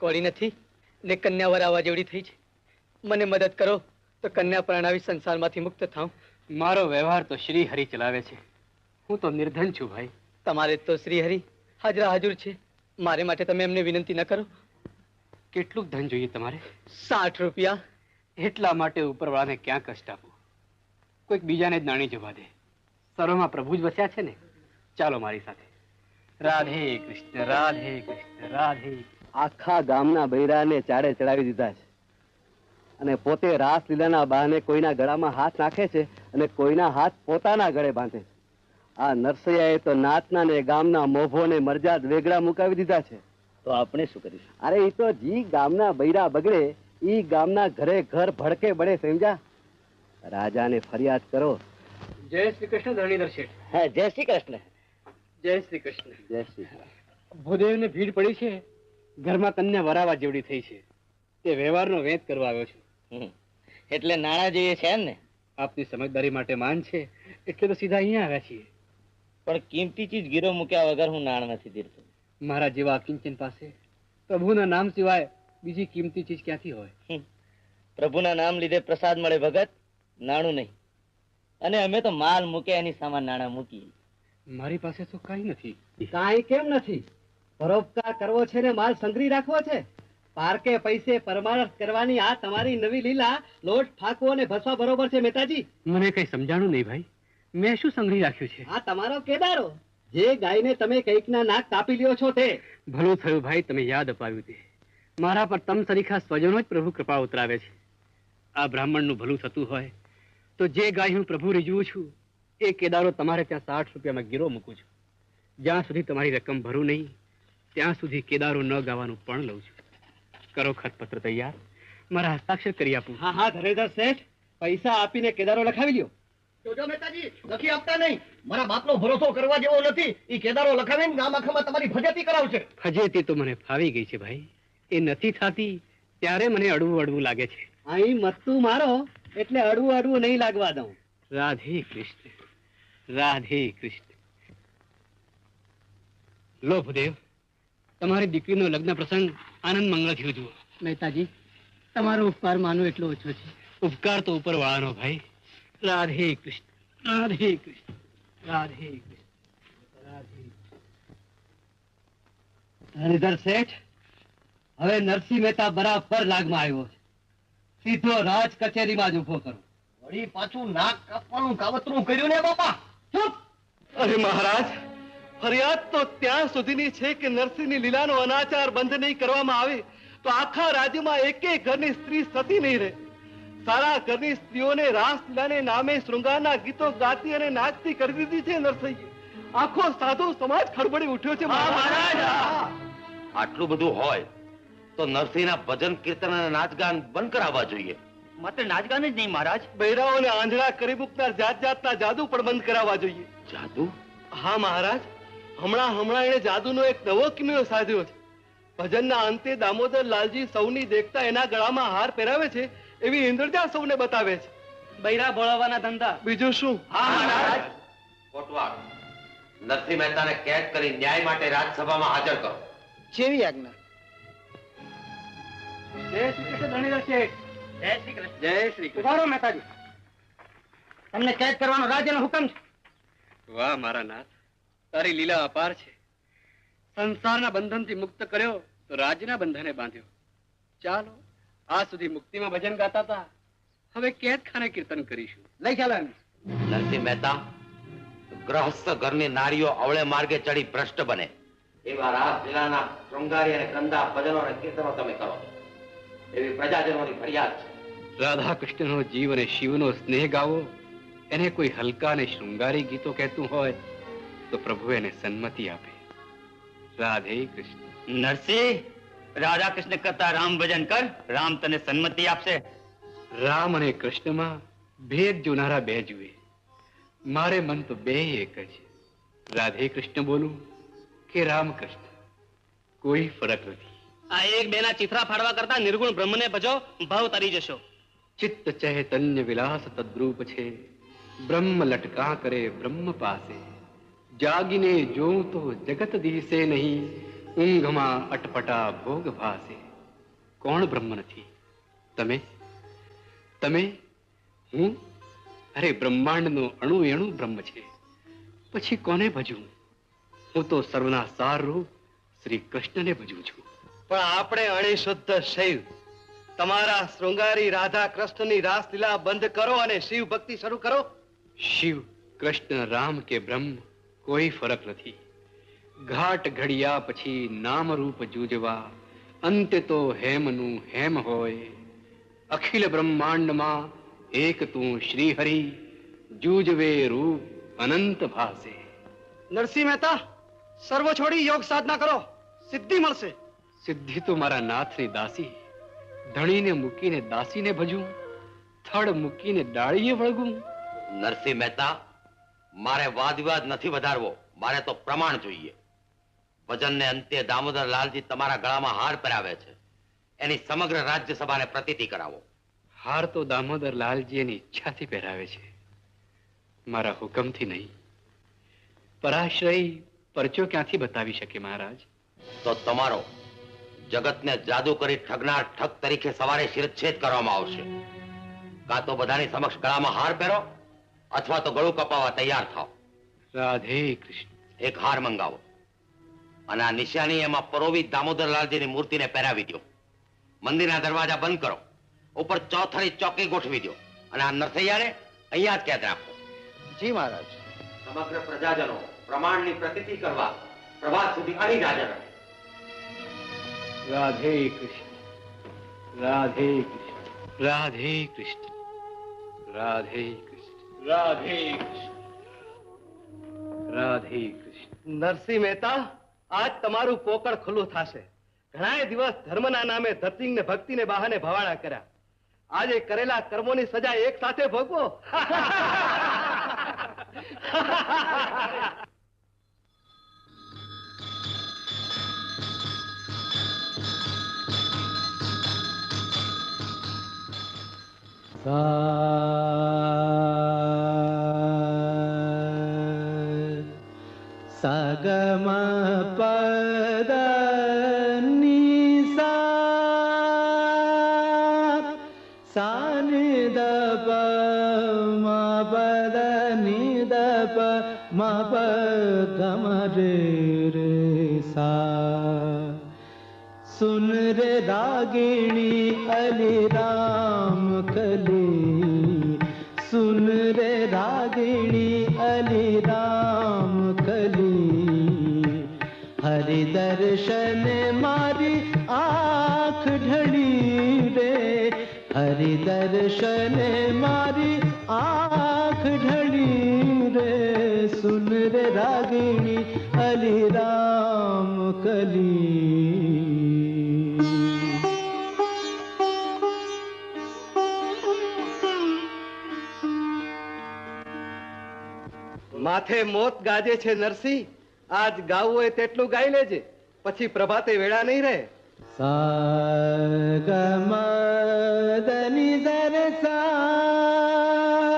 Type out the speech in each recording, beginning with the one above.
કોળી નથી ને કન્યા વરાવા જેવડી થઈ છે. મને મદદ કરો તો કન્યા પરણાવી સંસારમાંથી મુક્ત થાઉં. મારો વ્યવહાર તો શ્રી હરિ ચલાવે છે. હું તો નિર્ધન છું ભાઈ. તમારે તો શ્રી હરિ હાજરા હાજર છે. મારે માટે તમે એમને વિનંતી ન કરો. કેટલું ધન જોઈએ તમારે? 60 રૂપિયા. એટલા માટે ઉપરવાળાને ક્યાં કષ્ટ આપવું? કોઈક બીજાને જ નાણી જવા દે. સરોમાં પ્રભુ જ વસ્યા છે ને. ચાલો મારી સાથે. રાધે કૃષ્ણ, રાધે કૃષ્ણ, રાધે. આખા ગામના બૈરાને ચાડે ચડાવી દીધા છે અને પોતે રાસલીલાના બહાને કોઈના ગળામાં હાથ નાખે છે અને કોઈના હાથ પોતાના ગળે બાંધે છે. આ નરસૈયાએ તો નાતના ને ગામના મોભોને મરજાદ વેગળા મુકાવી દીધા છે. તો આપણે શું કરીશું? અરે એ તો જી ગામના બૈરા બગડે ઈ ગામના ઘરે ઘર ભડકે બળે. સમજા? રાજાને ફરિયાદ કરો. જય શ્રી કૃષ્ણ ધરણીધર શેઠ. હા, જય શ્રી કૃષ્ણ. જય શ્રી કૃષ્ણ. જય શ્રી કૃષ્ણ. ભૂદેવને ભીડ પડી છે. ઘરમાં કન્યા વરાવા જેવડી થઈ છે. તે વ્યવહારનો વેત કરવા આવ્યો છું. એટલે નાણાં જોઈએ છે એમ ને? આપની સમજદારી માટે માન છે એટલે તો સીધા અહીંયા આવ્યા છીએ. પણ કિંમતી ચીજ ગીરો મૂક્યા વગર હું નાણ નથી દીધો. મારા જેવા કિંચન પાસે પ્રભુના નામ સિવાય બીજી કિંમતી ચીજ ક્યાંથી હોય? પ્રભુના નામ લીધે પ્રસાદ મળે ભગત, નાણું નહીં. અને અમે તો માલ મૂકે એની સામાન નાણાં મૂકીએ. મારી પાસે તો કઈ નથી. કાંઈ કેમ નથી? પરોપકાર કરવો છે ને માલ સંગ્રહી રાખવો છે. પારકે પૈસે પરમારથ કરવાની આ તમારી નવી લીલા લોટ ફાંકવો અને ભસવા બરોબર છે મહેતાજી? મને કઈ સમજાણું નહીં ભાઈ. મેં શું સંગ્રહી રાખ્યું છે? આ તમારો કેદારો જે ગાયને તમે કઈકના નાક કાપી લ્યો છો તે. ભલું થયું ભાઈ, તમે યાદ અપાવ્યું તે. મારા પર તમ સરીખા સ્વજનો જ પ્રભુ કૃપા ઉતરાવે છે. આ બ્રાહ્મણનું ભલું થતું હોય તો જે ગાય હું પ્રભુ રીઝવું છું એ કેદારો તમારે ત્યાં 60 રૂપિયામાં ગીરો મૂકું છું. જ્યાં સુધી તમારી રકમ ભરું નહીં ત્યાં સુધી કેદારો ન ગાવાનું પણ લઉં છું. કરો ખતપત્ર તૈયાર, મારા હસ્તાક્ષર કરી આપું. હા હા ધરેધર શેઠ, પૈસા આપીને કેદારો લખાવી લ્યો. જોજો મહેતાજી, નથી આપતા નહીં. મારા બાપનો ભરોસો કરવા જેવો નથી. ઈ કેદારો લખાવીને ગામ આખામાં તમારી ફજેતી કરાવશે. ફજેતી તો મને ફાવી ગઈ છે ભાઈ. એ નથી થતી ત્યારે મને અડવું અડવું લાગે છે. અહીં મત્તું મારો એટલે અડવું અડવું નહીં લાગવા દઉં. રાધે કૃષ્ણ, રાધે કૃષ્ણ. લો ભૂદેવ, તમારી દીકરીનો લગ્ન પ્રસંગ આનંદ મંગળથી ઉજવો. મહેતાજી, તમારો ઉપકાર માનો એટલો ઓછો છે. ઉપકાર તો ઉપર વાળાનો ભાઈ. રાધે કૃષ્ણ, રાધે કૃષ્ણ, રાધે કૃષ્ણ, રાધે. ધરેધર શેઠ, હવે નરસિંહ મહેતા બરાબર લાગમાં આવ્યો છે. સીધો રાજ કચેરીમાં જ ઉભો કરો. વળી પાછું નાક કાપવાનું કાવતરું કર્યું ને બાપા. ચૂપ! અરે મહારાજ, ફરિયાદ તો ત્યાં સુધીની છે કે નરસિંહની લીલાનો અનાચાર બંધ નહીં કરવામાં આવે તો આખા રાજ્યમાં એકેય ઘરની સ્ત્રી સતી નહીં રહે. સારા ઘરની સ્ત્રીઓને રાસલીલાને નામે શૃંગારના ગીતો ગાતી અને નાચતી કરી દીધી છે નરસિંહે. આખો સાધુ સમાજ ખડબડી ઉઠ્યો છે મહારાજ. આટલું બધું હોય તો નરસિંહના ભજન કીર્તન અને નાચગાન બંધ કરાવવા જોઈએ. માત્ર નાચગાન જ નહીં મહારાજ, બૈરાઓને આંધળા કરી મૂકનાર જાત જાતના જાદુ પણ બંધ કરાવવા જોઈએ. જાદુ? હા મહારાજ, હમણાં એને જાદુનો એક નવો કિમિયો સાધ્યો છે. ભજનના અંતે દામોદર લાલજી સૌની દેખતા એના ગળામાં હાર પહેરાવે છે એવી ઇન્દ્રજા સૌને બતાવે છે. બૈરા બોલાવવાના ધંધા. બીજું શું? હા મહારાજ. કોટવાલ, નરસિંહ મહેતાને કેદ કરી ન્યાય માટે રાજસભામાં હાજર કરો. જેવી આજ્ઞા. જય શ્રી કૃષ્ણ ધરણીધર શેઠ. જય શ્રી કૃષ્ણ. જય શ્રી કૃષ્ણ. ઉભારો મહેતાજી, તમને કેદ કરવાનો રાજ્યનો હુકમ છે. વાહ મારા નાથ, તારી લીલા અપાર છે. સંસારના બંધનથી મુક્ત કર્યો તો રાજના બંધને બાંધ્યો. ચાલો, આ સુધી મુક્તિમાં ભજન ગાતા હતા, હવે કેદખાને કીર્તન કરીશું. લઈ ચાલો એમ. નરસિંહ મહેતા, ગ્રહસ્થ ઘરની નારીઓ અવળે માર્ગે ચડી ભ્રષ્ટ બને એવા રાસલીલાના શૃંગારી અને કંદા ભજનો અને કીર્તનો તમે કરો એવી પ્રજાજનોની ફરિયાદ છે. રાધા કૃષ્ણનો જીવ અને શિવનો સ્નેહ ગાવો એને કોઈ હલકા અને શૃંગારી ગીતો કહેતું હોય તો પ્રભુ એને સન્મતિ આપે. રાધે કૃષ્ણ. નરસિંહ, રાધા કૃષ્ણ કરતા રામ ભજન કર, રામ તને સન્મતિ આપશે. રામ અને કૃષ્ણમાં ભેદ જોનારા બે જુએ, મારે મન તો બે એક જ. રાધે કૃષ્ણ બોલું કે રામ કૃષ્ણ, કોઈ ફરક નથી. આ એક બેના ચિત્રા ફાડવા કરતા નિર્ગુણ બ્રહ્મને ભજો, ભાવ તરી જશો. ચિત્ત ચૈતન્ય વિલાસ તદ્રૂપ છે, બ્રહ્મ લટકા કરે બ્રહ્મ પાસે. જાગીને જોઉં તો જગત દિશે નહીં, ઊંઘમાં અટપટા ભોગ ભાસે. કોણ બ્રહ્મ નથી? તમે તમે હું? અરે બ્રહ્માંડનો અણુ એણુ બ્રહ્મ છે, પછી કોને ભજવું? હું તો સર્વના સાર રૂપ શ્રી કૃષ્ણને ભજવું છું. પણ આપણે અણિશુદ્ધ શૈવ તમારા શૃંગારી રાધા કૃષ્ણની રાસલીલા બંધ કરો અને શિવ ભક્તિ શરૂ કરો. શિવ કૃષ્ણ રામ કે બ્રહ્મ કોઈ ફરક નથી. ઘાટ ઘડિયા પછી નામ રૂપ જૂજવા, અંતે તો હેમનું હેમ હોય. અખિલ બ્રહ્માંડમાં એક તું શ્રી હરિ, જૂજવે રૂપ અનંત ભાસે. નરસિંહ મહેતા, સર્વ છોડી યોગ સાધના કરો, સિદ્ધિ મળશે. સિદ્ધિ તો મારા નાથની દાસી. ધણીને મૂકીને દાસીને ભજું, થડ મૂકીને ડાળીએ વળગું. નરસિંહ મહેતા, મારે વાદ વિવાદ નથી વધારવો, મારે તો પ્રમાણ જોઈએ. ભજનને અંતે દામોદર લાલજી તમારા ગળામાં હાર પહેરાવે છે, એની સમગ્ર રાજ્યસભાને પ્રતીતિ કરાવો. હાર તો દામોદર લાલજી એની ઈચ્છાથી પહેરાવે છે, મારા હુકમથી નહીં. પરાશ્રય પરચો ક્યાંથી બતાવી શકે મહારાજ? તો તમારો જગતને જાદુ કરી ઠગનાર ઠગ તરીકે સવારે શિરચ્છેદ કરવામાં આવશે. કાં તો બધાની સમક્ષ ગળામાં હાર પહેરો, અથવા તો ગળું કપાવવા તૈયાર થાવ. રાધે કૃષ્ણ. એક હાર મંગાવો અને આ નિશાની એમાં પરોવી દામોદર લાલજીની મૂર્તિને પહેરાવી દો. મંદિરના દરવાજા બંધ કરો, ઉપર ચોથરી ચોકી ગોઠવી દો અને આ નરસૈયાને અહીંયા જ કેદ રાખો. જી મહારાજ. સમગ્ર પ્રજાજનો પ્રમાણની પ્રતીતિ કરવા પ્રભાત સુધી અહીં હાજર રહે. રાધે કૃષ્ણ. રાધે કૃષ્ણ. રાધે કૃષ્ણ. રાધે કૃષ્ણ. રાધે કૃષ્ણ. રાધે કૃષ્ણ. નરસિંહ મહેતા, આજ તમારું પોકળ ખુલ્લું થશે. ઘણાય દિવસ ધર્મના નામે ધતિંગ ને ભક્તિને બહાને ભવાડા કર્યા. આજે કરેલા કર્મોની સજા એક સાથે ભોગવો. સગમ પદ સાનિદ મ પદ નિદ મ પ ગમ રે સા. સુન રે રાગિણી અલી રામ કલી, સુન રે રાગિણી અલી રામ કલી. હરિ દર્શન મારી આંખ ઢળી રે, હરિ દર્શન મારી આંખ ઢળી રે. સુન રે રાગિણી અલી રામ કલી. માથે મોત ગાજે છે નરસિંહ, આજ ગાવું હોય તેટલું ગાઈ લેજે, પછી પ્રભાતે વેળા નહીં રહે. સા ગ મ દ નિ ધ ર સા,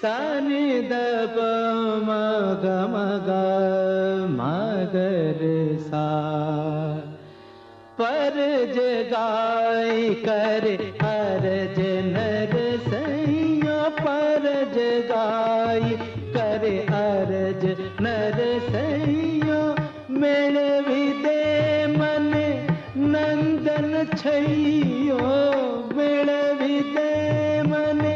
સા નિ ધ પ મ ગ મ ગ મ ગ ર સા. પર જગાઈ કરે અરજ નર સૈયા, પર જગાઈ કરે અરજ નર સૈયા. મેળવી દે મને નંદન છૈયો, મેળવી દે મને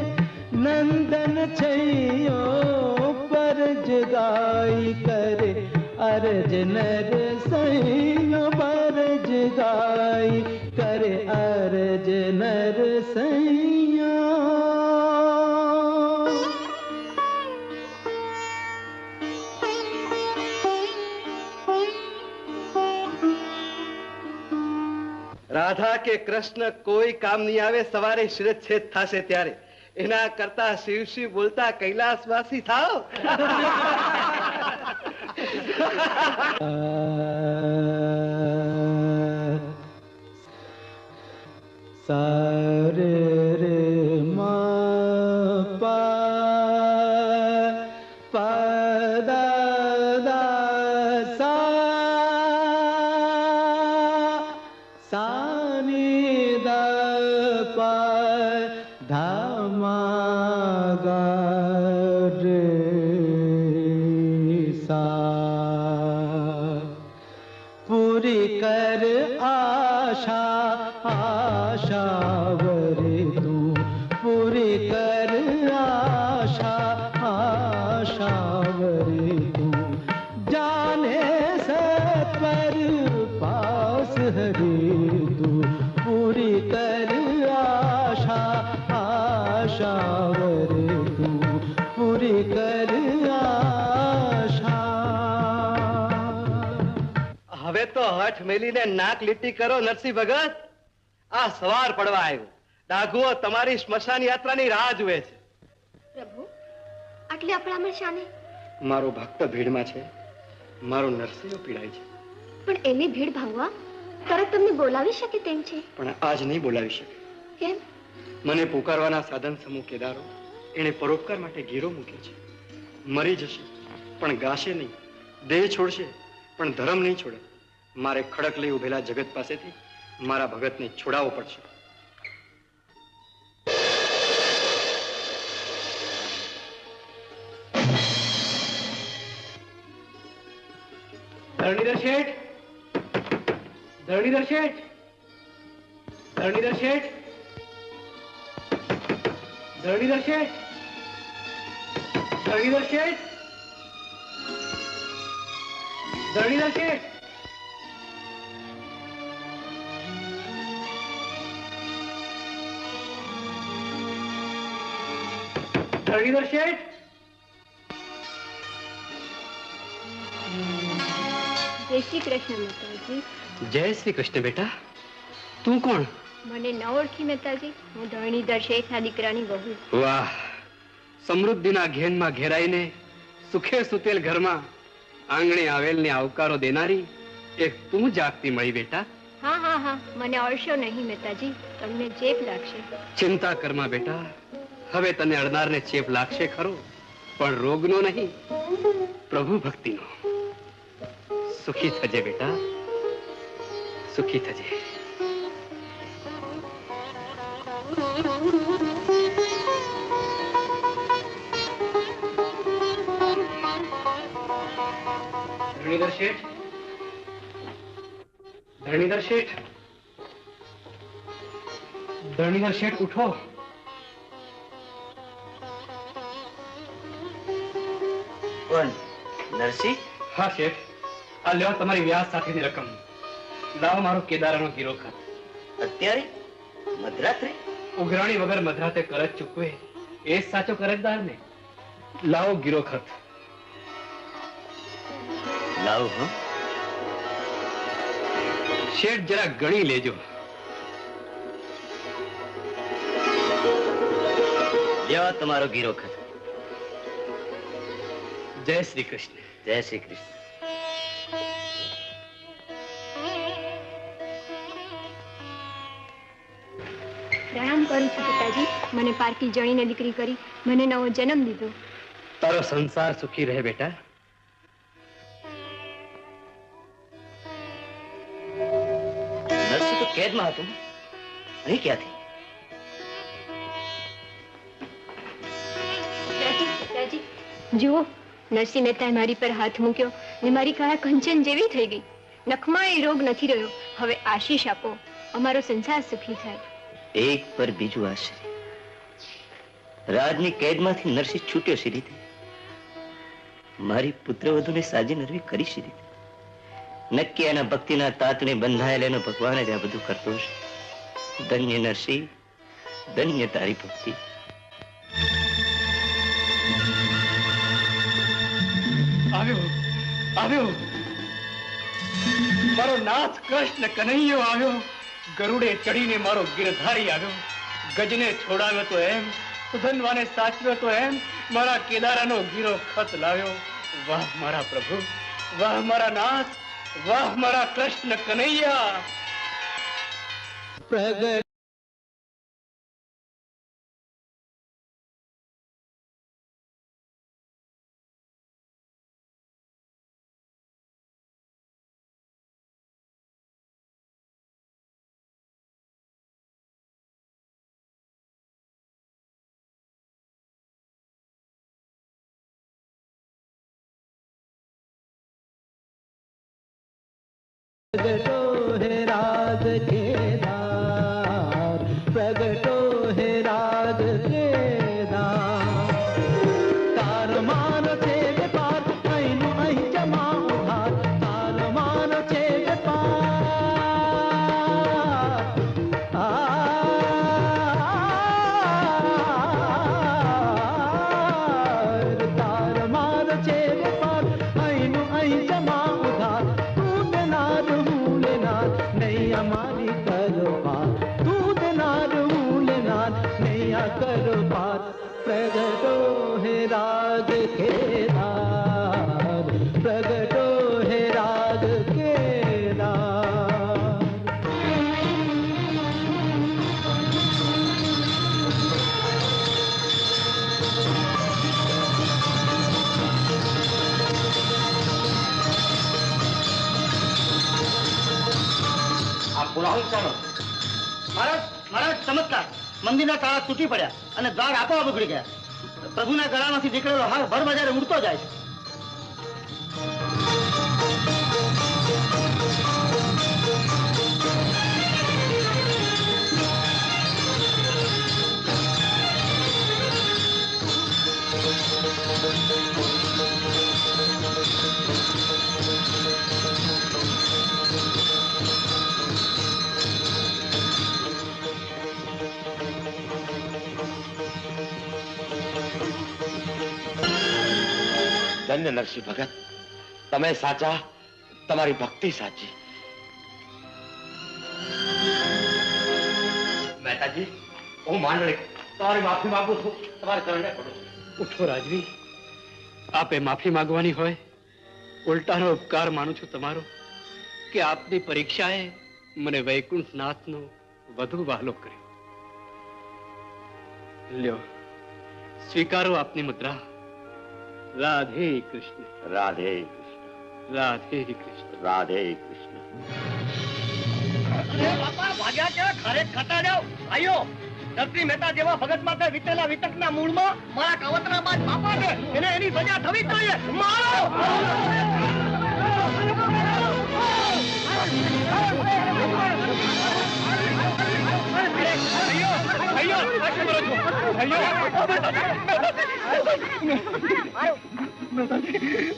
નંદન છૈયો. પર જગાઈ કરે અરજ નર સૈયો, પર જગાઈ કરે અરજ નર સૈયા. રાધા કે કૃષ્ણ કોઈ કામ નહીં આવે, સવારે શિરચ્છેદ થશે ત્યારે. એના કરતા શિવ શિવ બોલતા કૈલાસવાસી થાવ. સા રે રે મ પા પા દા દા સા. સા નિ आशा आशावरी तू पूरी कर आशा आशावरी तू जाने सत्वर पास हरि तू पूरी कर आशा आशावरी तू पूरी कर आशा। હવે તો હઠ મેલીને નાક લીટી કરો નરસિંહ ભગત. આ સવાર પડવા આવ્યો. ડાઘુઓ તમારી સ્મશાન યાત્રાની રાહ જુએ છે. પ્રભુ આટલી અકળામણ શાને? મારો ભક્ત ભીડમાં છે, મારો નરસિંહ પીડાય છે. પણ એની ભીડ ભાંગવા તરત તમને બોલાવી શકે તેમ છે. પણ આજ નહીં બોલાવી શકે. કેમ? મને પુકારવાના સાધન સમૂહ કેદારો એને પરોપકાર માટે ગીરો મૂક્યો છે. મરી જશે પણ ગાશે નહીં, દેહ છોડશે પણ ધર્મ નહીં છોડે. મારે ખડક લઈ ઉભેલા જગત પાસેથી મારા ભગતને છોડાવવો પડશે. ધરણીધર શેઠ, ધરણીધર શેઠ, ધરણીધર શેઠ, ધરણીધર શેઠ, ધરણીધર શેઠ, ધરણીધર શેઠ, ધરણીધર શેઠ. જય શ્રી કૃષ્ણ મહેતાજી. જય શ્રી કૃષ્ણ બેટા. તું કોણ? મને ન ઓળખી મહેતાજી? હું ધરણીધર શેઠના દીકરાની વહુ. વાહ, સમૃદ્ધિના ઘેનમાં ઘેરાઈને સુખે સુતેલ ઘરમાં આંગણે આવેલને આવકારો દેનારી એક તું જાગતી મળી બેટા. હા હા હા, મને અળશો નહીં મહેતાજી, તમને ચેપ લાગશે. ચિંતા કરમાં બેટા, હવે તને અડનારને ચેપ લાગશે ખરો, પણ રોગનો નહીં, પ્રભુ ભક્તિનો. સુખી થજે બેટા, સુખી થજે. ધરણીધર શેઠ, ધરણીધર શેઠ, ધરણીધર શેઠ ઉઠો. કોણ? નરસિંહ? હા શેઠ, આ લ્યો તમારી વ્યાજ સાથેની રકમ. લાવો મારો કેદારાનો ગીરો ખત. અત્યારે મધરાત્રે? ઉઘરાણી વગર મધરાતે કરજ ચૂકવે એ જ સાચો કરજદાર ને. લાવો ગીરો ખત. લાવ. હ શેઠ જરા ગણી લેજો. લ્યો તમારો ગીરો ખત. જય શ્રી કૃષ્ણ. જય શ્રી કૃષ્ણ. પ્રણામ કરું છું પિતાજી. મને પારકી જણીને દીકરી કરી, મને નવો જન્મ દીધો. તારો સંસાર સુખી રહે બેટા. નરસિંહ તો કેદમાં હતું, અહીં ક્યાંથી? પિતાજી જુઓ, નરસિંહ મહેતાએ મારી પર હાથ મૂક્યો ને મારી કાયા કંચન જેવી થઈ ગઈ. નખમાં એ રોગ નથી રહ્યો. હવે આશીષ આપો, અમારો સંસાર સુખી થાય. એક પર બીજું આશ્ચર્ય. રાજની કેદમાંથી નરસિંહ છૂટ્યો સી રીતે? મારી પુત્રવધુને સાજી નરવી કરી સી રીતે? નક્કી એના ભક્તિના તાતને બંધાયેલ એનો ભગવાન જ આ બધું કરતો હશે. ધન્ય નરસિંહ, ધન્ય તારી ભક્તિ. આવ્યો, આવ્યો મારો નાથ કૃષ્ણ કનૈયો આવ્યો. ગરુડે ચડીને મારો ગિરધારી આવ્યો. ગજને છોડાવ્યો તો એમ, સુધનવાને સાચવ્યો તો એમ, મારા કેદારાનો ગીરો ખત લાવ્યો. વાહ મારા પ્રભુ, વાહ મારા નાથ, વાહ મારા કૃષ્ણ કનૈયા. પ્રગટ प्रगटो है राग केदार प्रगटो है राग केदार तार मान छे पार अनु अही जमा उधार तार मान छे पार तार मान छे पार अनु अही जमा उधार तू देनार हूँ लेनार नैया मारी करो पार तू देनार हूँ लेनार नैया करो पार प्रगटो है राग केदार प्रगटो है राग केदार આ બોલાવું ચાલો. મહારાજ મહારાજ ચમત્કાર મંદિરના તાળા તૂટી પડ્યા અને દ્વાર આપોઆપ ઉઘડી ગયા. પ્રભુના ગળામાંથી નીકળેલો હાર ભર બજારે ઉડતો જાય છે. ધન્ય નરસિંહ ભગત, તમે સાચા, તમારી ભક્તિ સાચી. મહેતાજી, હું માંડળી તમારી માફી માંગુ છું, તમારે ચરણે પડું છું. ઉઠો રાજવી, આપે માફી માંગવાની હોય. ઉલટાનો ઉપકાર માનું છું તમારો કે આપની પરીક્ષાએ મને વૈકુંઠનાથનો વધુ વહાલો કર્યો. લ્યો, સ્વીકારો આપની મુદ્રા. રાધે કૃષ્ણ. રાધે કૃષ્ણ. રાધે કૃષ્ણ. રાધે કૃષ્ણ. અરે બાપા, ભાગ્યા ક્યાં? ખરે ખાતા જાઓ ભાઈઓ. નરસિંહ મહેતા જેવા ભગત માટે વિતેલા વિતકના મૂળમાં મારા કાવતરા બાદ બાપા છે, એને એની સજા થવી જ જોઈએ. મારો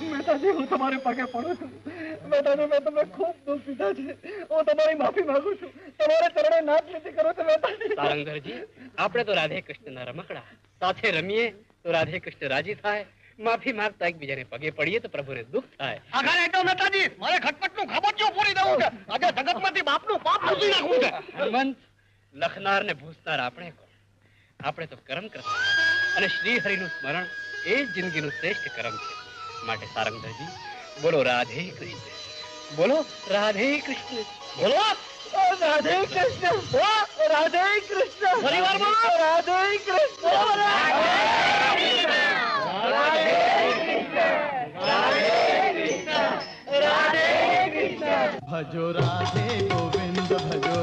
મહેતાજી, હું તમારે પગે પડું છું. મહેતાજી, મેં તમને ખૂબ દુઃખ દીધા છે. હું તમારી માફી માંગુ છું. તમારે ચરણે નાથ નીતિ કરો છો મહેતાજી. સારંગધરજી, આપણે તો રાધે કૃષ્ણના રમકડા, સાથે રમીએ તો રાધે કૃષ્ણ રાજી થાય. માફી માંગતા એકબીજાને પગે પડીએ તો પ્રભુને દુઃખ થાય. આઘાર એટલો મહેતાજી, મારે ખટપટનું ખાબોચિયું પૂરી દેવું છે. આજે જગતમાંથી બાપનું પાપ લૂછી નાખવું છે. હનુમંત, લખનાર ને ભૂસનાર આપણે કોણ? આપણે તો કર્મ કરતા અને શ્રી હરિનું સ્મરણ એ જ જિંદગીનું શ્રેષ્ઠ કર્મ છે. માટે સારંગધરજી, બોલો રાધે કૃષ્ણ, બોલો રાધે કૃષ્ણ, બોલો રાધે કૃષ્ણ, રાધે કૃષ્ણ. ફરીવાર બોલો રાધે કૃષ્ણ. भजो राधे गोविंद भजो